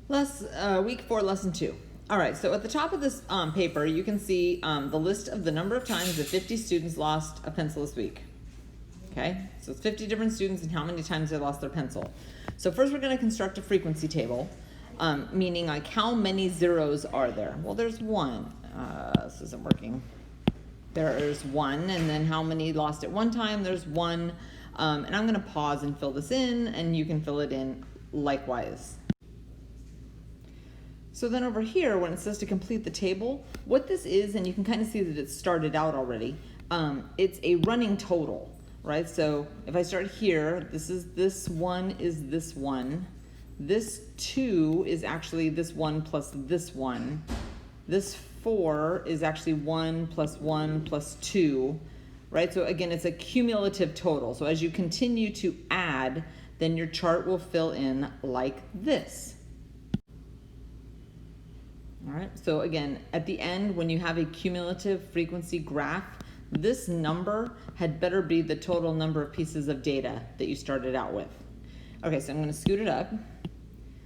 Week 4, lesson 2. All right, so at the top of this paper, you can see the list of the number of times that 50 students lost a pencil this week. Okay, so it's 50 different students and how many times they lost their pencil. So first we're going to construct a frequency table, meaning like how many zeros are there? Well, there's one. This isn't working. There's one, and then how many lost at one time? There's one. And I'm going to pause and fill this in, and you can fill it in likewise. So then over here, when it says to complete the table, what this is, and you can kind of see that it's started out already, it's a running total, right? So if I start here, this one is this one. This 2 is actually this one plus this one. This 4 is actually 1 plus 1 plus 2, right? So again, it's a cumulative total. So as you continue to add, then your chart will fill in like this. All right, so again, at the end, when you have a cumulative frequency graph, this number had better be the total number of pieces of data that you started out with. Okay, so I'm going to scoot it up.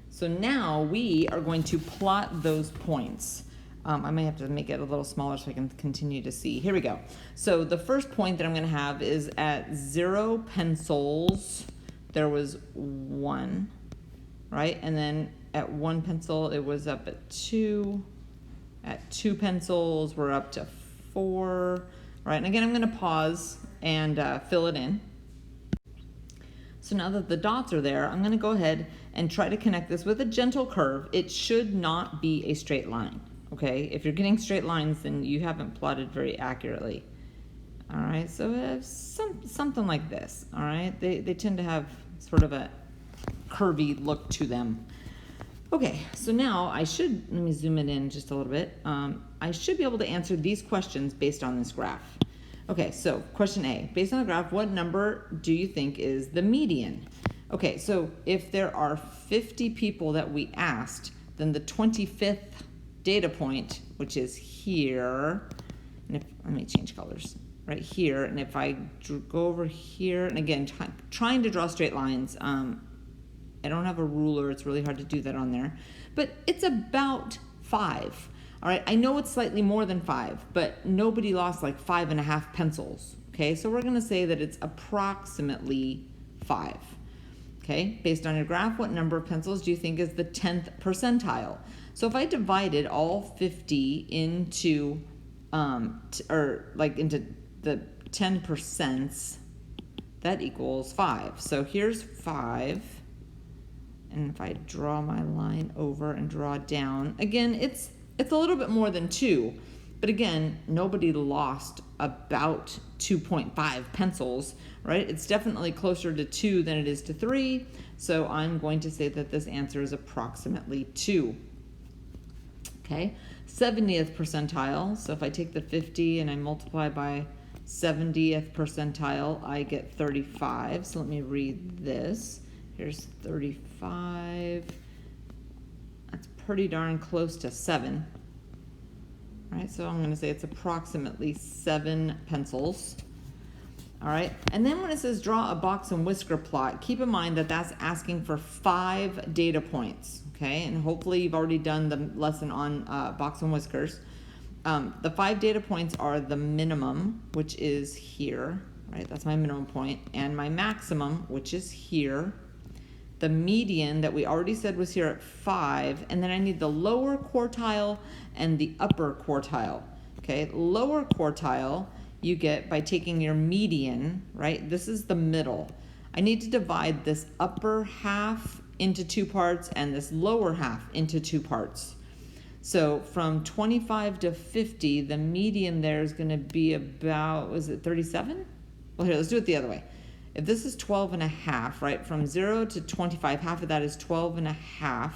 So now we are going to plot those points. I may have to make it a little smaller so I can continue to see. Here we go. So the first point that I'm going to have is at 0 pencils, there was 1, right? And then at 1 pencil, it was up at 2. At 2 pencils, we're up to 4. Right, and again, I'm going to pause and fill it in. So now that the dots are there, I'm going to go ahead and try to connect this with a gentle curve. It should not be a straight line, okay? If you're getting straight lines, then you haven't plotted very accurately. All right, so something like this, all right? They tend to have sort of a curvy look to them. Okay, so now let me zoom it in just a little bit. I should be able to answer these questions based on this graph. Okay, so question A, based on the graph, what number do you think is the median? Okay, so if there are 50 people that we asked, then the 25th data point, which is here, and let me change colors, right here, and if I go over here, and again, trying to draw straight lines, I don't have a ruler, it's really hard to do that on there, but it's about 5. All right, I know it's slightly more than 5, but nobody lost like 5.5 pencils. Okay, so we're gonna say that it's approximately 5. Okay, based on your graph, what number of pencils do you think is the 10th percentile? So if I divided all 50 into, into the 10%, that equals 5. So here's 5. And if I draw my line over and draw down, again, it's a little bit more than 2, but again, nobody lost about 2.5 pencils, right? It's definitely closer to 2 than it is to 3, so I'm going to say that this answer is approximately 2. Okay, 70th percentile, so if I take the 50 and I multiply by 70th percentile, I get 35, so let me read this. Here's 35. That's pretty darn close to 7. All right, so I'm going to say it's approximately 7 pencils. All right, and then when it says draw a box and whisker plot, keep in mind that that's asking for 5 data points. Okay, and hopefully you've already done the lesson on box and whiskers. The 5 data points are the minimum, which is here. Right, that's my minimum point, and my maximum, which is here. The median that we already said was here at 5, and then I need the lower quartile and the upper quartile. Okay, lower quartile you get by taking your median, right? This is the middle. I need to divide this upper half into 2 parts and this lower half into 2 parts. So from 25 to 50, the median there is going to be about, was it 37? Well, here, let's do it the other way. If this is 12.5, right, from 0 to 25, half of that is 12.5.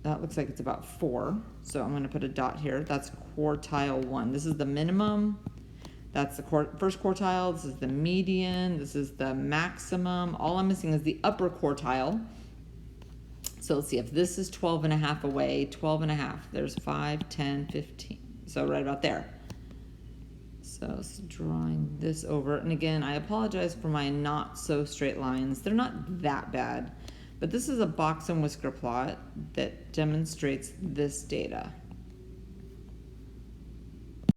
That looks like it's about 4. So I'm going to put a dot here. That's quartile 1. This is the minimum. That's the first quartile. This is the median. This is the maximum. All I'm missing is the upper quartile. So let's see, if this is 12.5 away, 12.5, there's 5, 10, 15. So right about there. So drawing this over, and again, I apologize for my not so straight lines. They're not that bad, But this is a box and whisker plot that demonstrates this data.